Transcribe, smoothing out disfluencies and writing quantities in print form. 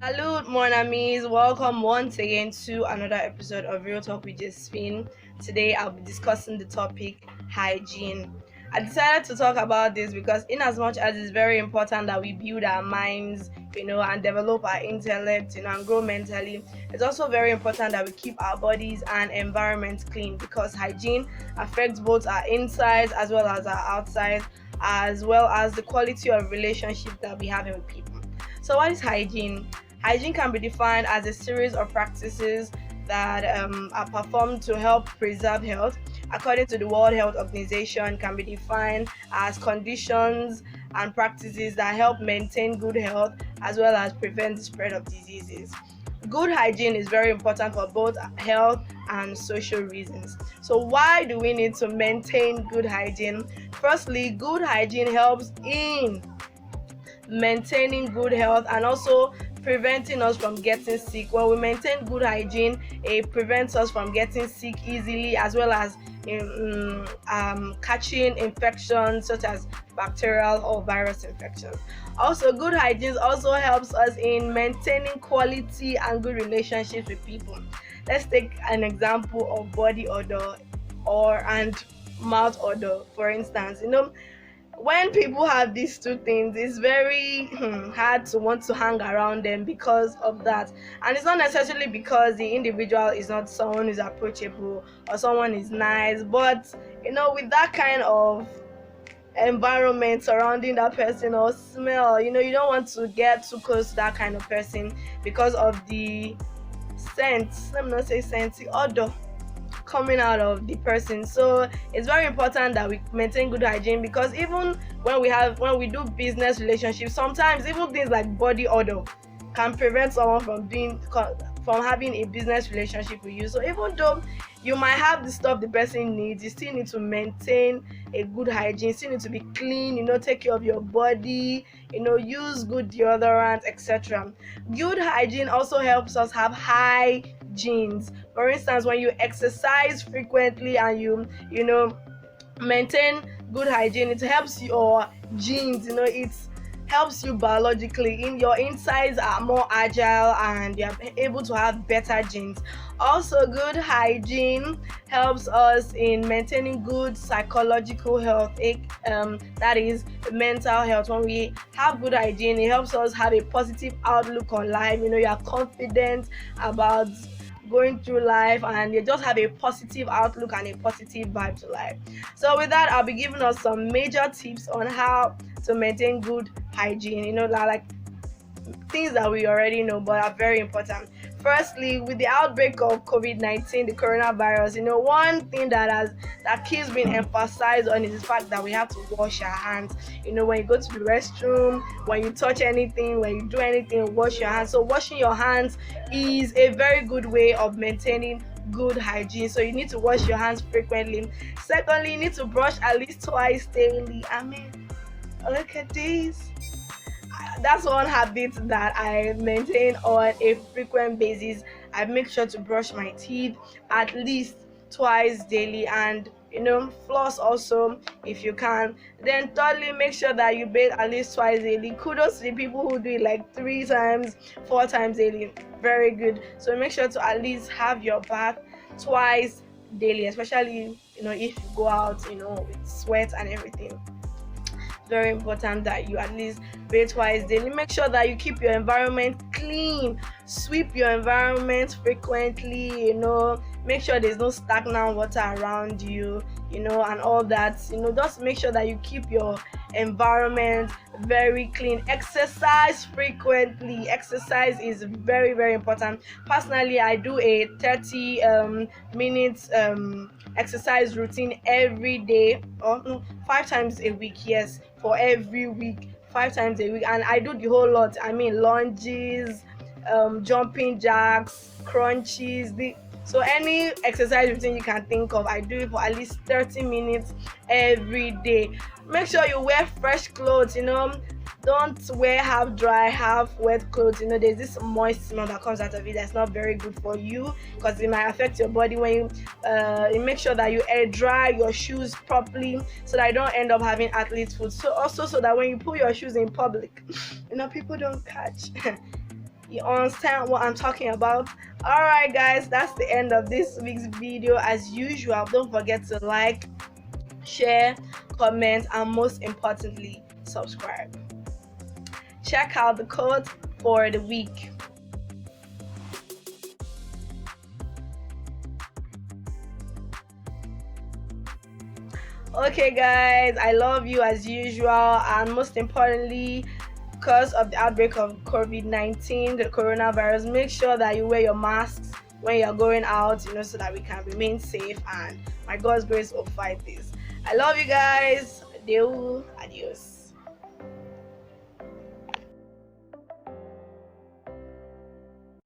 Salute, mon amis. Welcome once again to another episode of Real Talk with Josephine. Today, I'll be discussing the topic hygiene. I decided to talk about this because, in as much as it's very important that we build our minds, and develop our intellect, and grow mentally, it's also very important that we keep our bodies and environment clean because hygiene affects both our insides as well as our outside, as well as the quality of relationship that we have with people. So, what is hygiene? Hygiene can be defined as a series of practices that are performed to help preserve health. According to the World Health Organization, can be defined as conditions and practices that help maintain good health as well as prevent the spread of diseases. Good hygiene is very important for both health and social reasons. So, why do we need to maintain good hygiene? Firstly, good hygiene helps in maintaining good health and also preventing us from getting sick. When we maintain good hygiene, it prevents us from getting sick easily as well as catching infections such as bacterial or virus infections. Also, good hygiene also helps us in maintaining quality and good relationships with people. Let's take an example of body odor or and mouth odor, for instance. When people have these two things, it's very hard to want to hang around them because of that. And it's not necessarily because the individual is not someone who's approachable or someone is nice, but with that kind of environment surrounding that person or smell, you don't want to get too close to that kind of person because of the scent. Let me not say scent, the odor coming out of the person. So it's very important that we maintain good hygiene because even when we do business relationships, sometimes even things like body odor can prevent someone from having a business relationship with you. So even though you might have the stuff the person needs, you still need to maintain a good hygiene. You still need to be clean, take care of your body, use good deodorant, etc. Good hygiene also helps us have high genes. For instance, when you exercise frequently and you maintain good hygiene, it helps your genes. It helps you biologically. In your insides are more agile and you're able to have better genes. Also, good hygiene helps us in maintaining good psychological health, that is mental health. When we have good hygiene, it helps us have a positive outlook on life. You are confident about going through life and you just have a positive outlook and a positive vibe to life. So with that, I'll be giving us some major tips on how to maintain good hygiene, like things that we already know but are very important. Firstly, with the outbreak of COVID-19, the coronavirus, one thing that keeps being emphasized on is the fact that we have to wash our hands. When you go to the restroom, when you touch anything, when you do anything, wash your hands. So washing your hands is a very good way of maintaining good hygiene. So you need to wash your hands frequently. Secondly, you need to brush at least twice daily. I mean, look at this. That's one habit that I maintain on a frequent basis. I make sure to brush my teeth at least twice daily and floss also if you can. Then thirdly, make sure that you bathe at least twice daily. Kudos to the people who do it like 3 times, 4 times daily. Very good. So make sure to at least have your bath twice daily, especially if you go out with sweat and everything. Very important that you at least bathe twice daily. Make sure that you keep your environment clean. Sweep your environment frequently. Make sure there's no stagnant water around you. And all that. Just make sure that you keep your environment very clean. Exercise frequently. Exercise is very, very important. Personally, I do a 30 minutes exercise routine every day, or no, 5 times a week. Yes, for every week, 5 times a week, and I do the whole lot. I mean, lunges, jumping jacks, crunches, so any exercise routine you can think of, I do it for at least 30 minutes every day. Make sure you wear fresh clothes. Don't wear half dry, half wet clothes. There's this moist smell that comes out of it that's not very good for you because it might affect your body. When you make sure that you air dry your shoes properly so that you don't end up having athlete's foot. So also so that when you put your shoes in public, people don't catch You understand what I'm talking about? Alright guys, that's the end of this week's video. As usual, don't forget to like, share, comment, and most importantly, subscribe. Check out the code for the week. Okay guys, I love you as usual, and most importantly, because of the outbreak of COVID-19, the coronavirus, make sure that you wear your masks when you're going out, so that we can remain safe, and my God's grace will fight this. I love you guys. Adios.